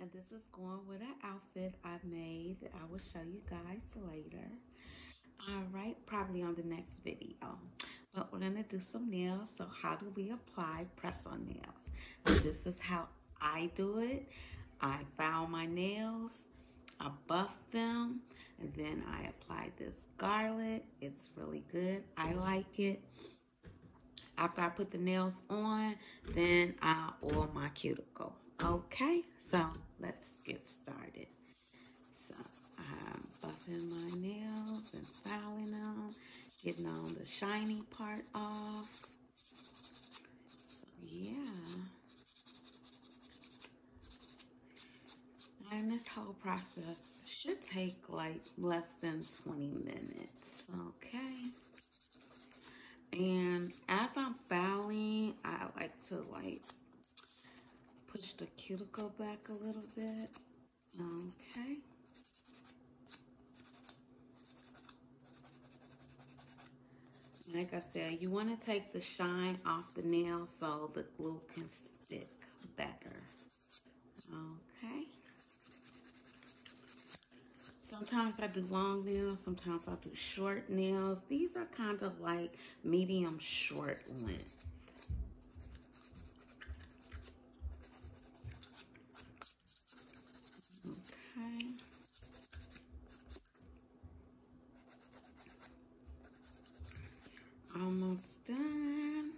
And this is going with an outfit I made that I will show you guys later. All right, probably on the next video. But we're gonna do some nails. So how do we apply press-on nails? And this is how I do it. I file my nails, I buff them, and then I apply this garlic. It's really good. I like it. After I put the nails on, then I oil my cuticle. Okay, so let's get started. So I'm buffing my nails and filing them, getting on the shiny part off. So yeah. And this whole process should take like less than 20 minutes. Okay. And as I'm filing, I like to push the cuticle back a little bit. Okay. Like I said, you want to take the shine off the nail so the glue can stick better. Okay. Sometimes I do long nails, sometimes I do short nails. These are kind of like medium short length. Okay. Almost done.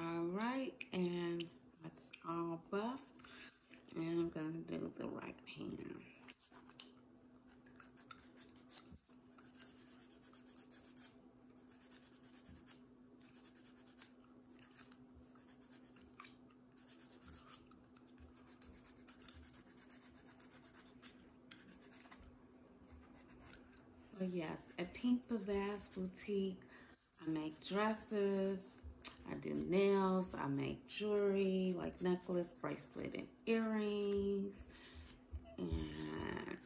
All right, and that's all buff. And I'm gonna do the right hand. So yes, at Pink Pizzazz Boutique, I make dresses, I do nails, I make jewelry, like necklace, bracelet, and earrings, and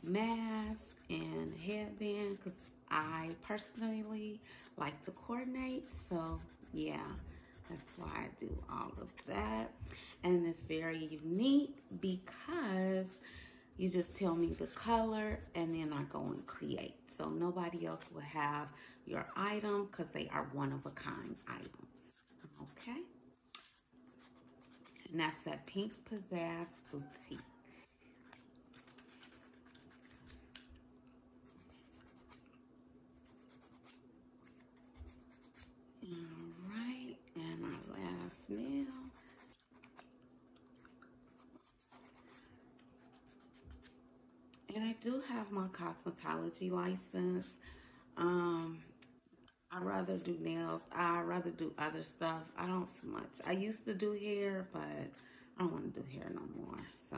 mask, and headband, because I personally like to coordinate, so yeah, that's why I do all of that. And it's very unique because you just tell me the color and then I go and create. So nobody else will have your item because they are one-of-a-kind items. Okay? And that's at Pink Pizzazz Boutique. All right, and our last nail. And I do have my cosmetology license. I rather do nails. I rather do other stuff. I don't too much. I used to do hair, but I don't want to do hair no more. So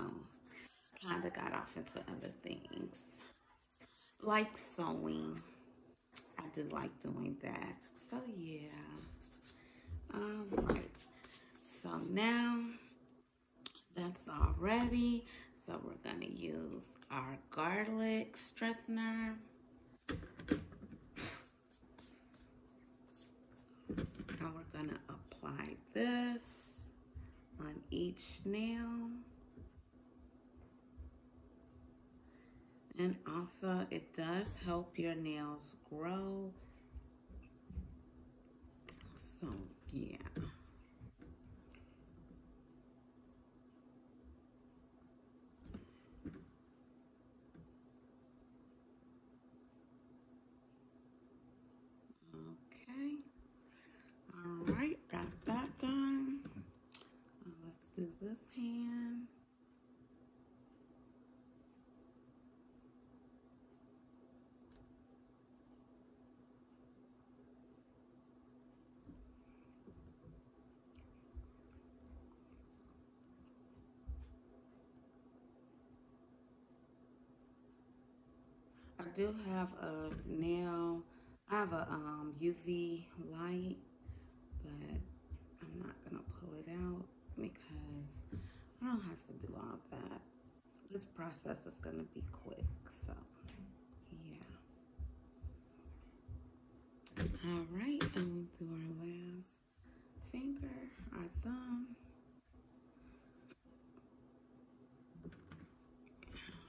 kind of got off into other things. Like sewing. I do like doing that. So yeah. All right. So now that's all ready. So we're going to use our garlic strengthener. And we're going to apply this on each nail. And also it does help your nails grow. So yeah. Okay. All right, got that done. Let's do this hand. I do have a nail. I have a UV light, but I'm not gonna pull it out because I don't have to do all that. This process is gonna be quick, so yeah. All right, and we'll do our last our thumb.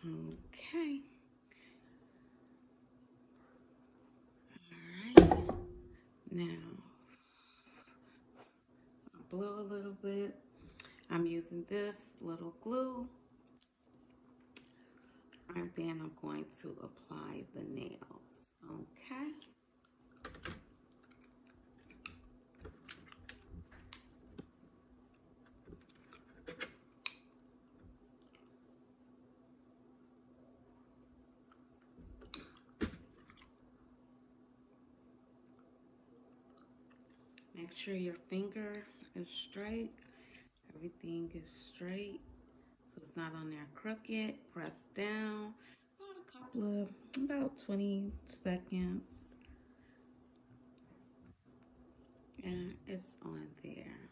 Okay. All right. Now, I'll blow a little bit. I'm using this little glue. And then I'm going to apply the nails. Okay. Make sure your finger is straight. Everything is straight. So it's not on there crooked. Press down. About 20 seconds. And it's on there.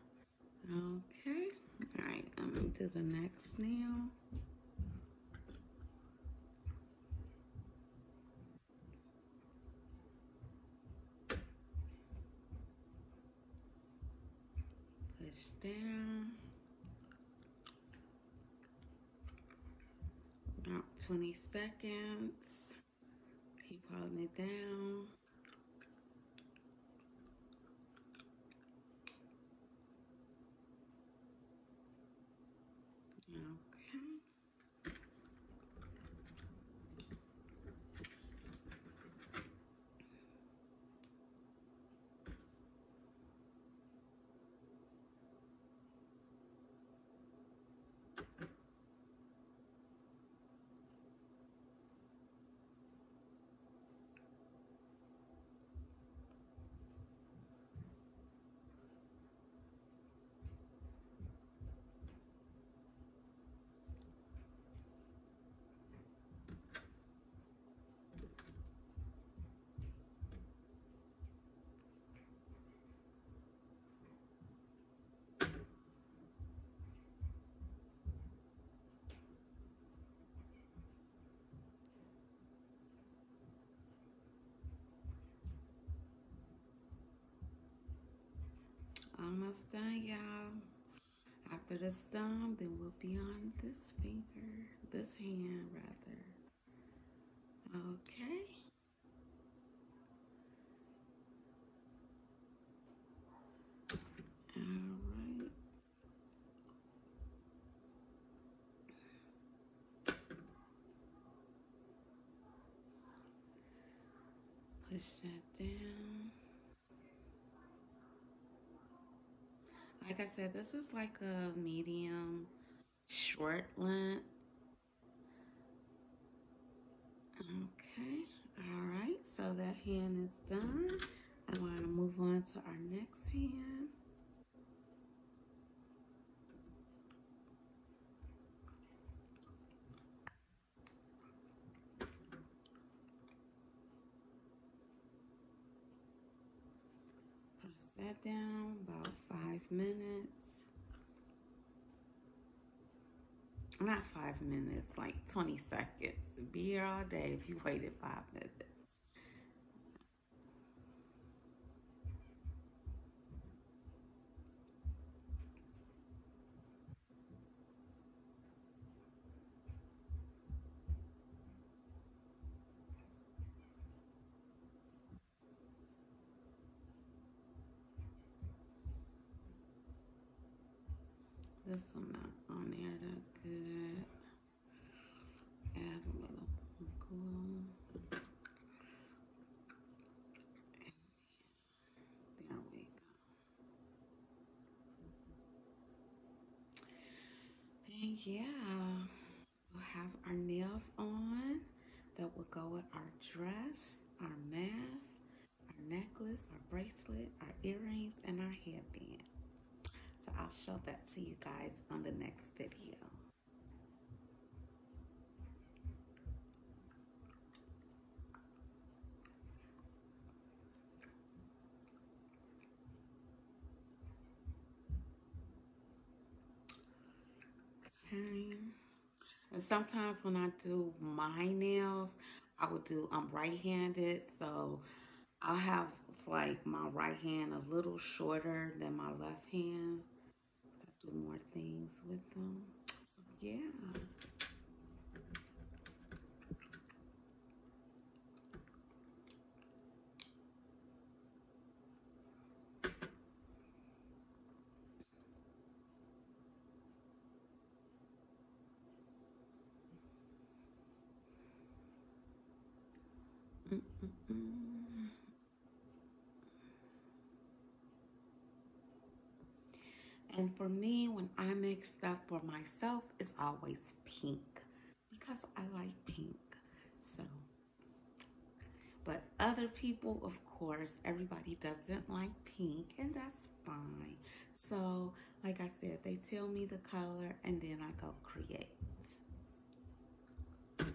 Okay. All right, I'm going to do the next nail. Push down. About 20 seconds. Keep holding it down. Okay. Almost done, y'all. After this done, then we'll be on this finger, this hand rather. Okay. All right. Push that down. Like I said, this is like a medium short length. Okay. All right. So that hand is done. I'm going to move on to our next hand. Press that down about 5 minutes. Not 5 minutes, like 20 seconds. Be here all day if you waited 5 minutes. This one not on there that good. Add a little glue. There we go. And yeah, we'll have our nails on that will go with our dress, our mask, our necklace, our bracelet, our earrings, and our headband. So I'll show that to you guys on the next video. Okay. And sometimes when I do my nails, I'm right-handed, so I'll have like my right hand a little shorter than my left hand. do more things with them. So yeah. And for me, when I make stuff for myself, it's always pink because I like pink. So, but other people, of course, everybody doesn't like pink, and that's fine. So, like I said, they tell me the color, and then I go create. Okay.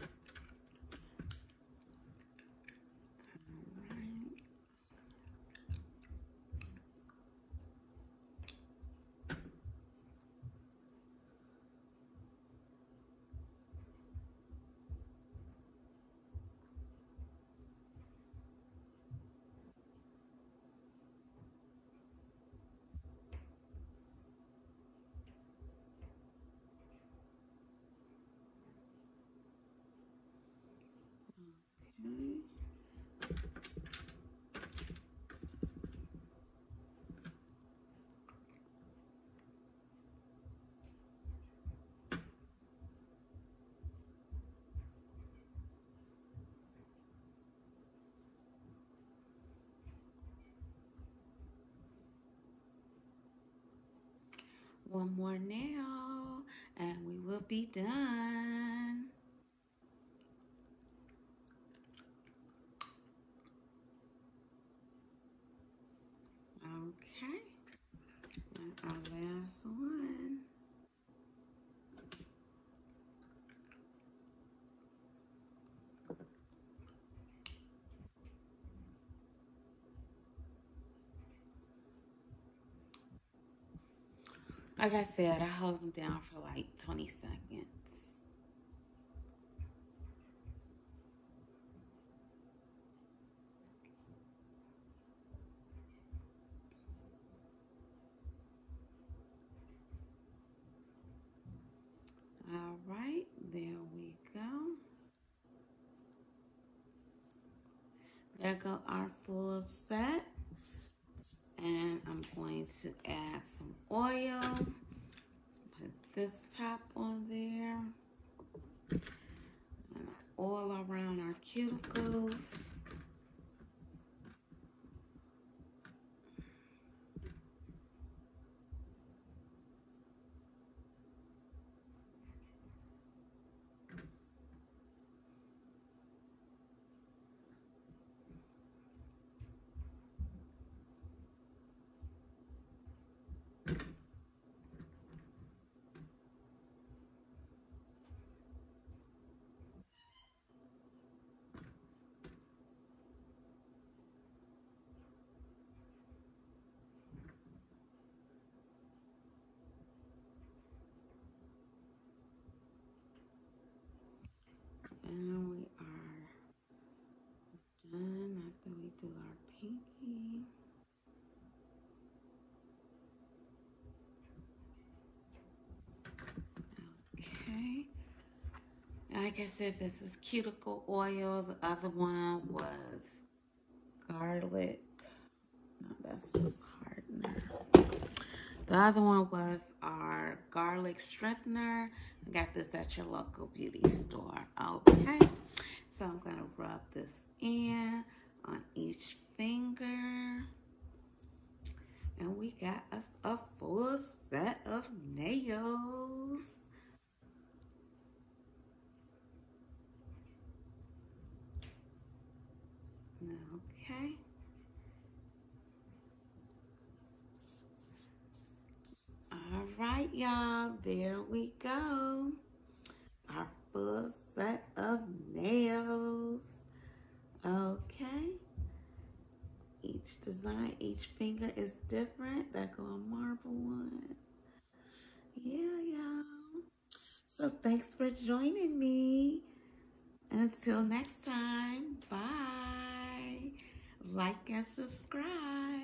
One more nail, and we will be done. Okay, and our last one. Like I said, I hold them down for like 20 seconds. All right, there we go. There go our full set. And I'm going to add some oil. Put this top on there. And oil around our cuticles. And we are done after we do our pinky. Okay. Like I said, this is cuticle oil. The other one was garlic. No, that's just hardener. The other one was our garlic strengthener. I got this at your local beauty store. Okay. So I'm going to rub this in on each finger. And we got us a full set of nails. Okay. All right, y'all. There we go. Our full set of nails. Okay. Each design, each finger is different. That go a marble one. Yeah, y'all. So thanks for joining me. Until next time, bye. Like and subscribe.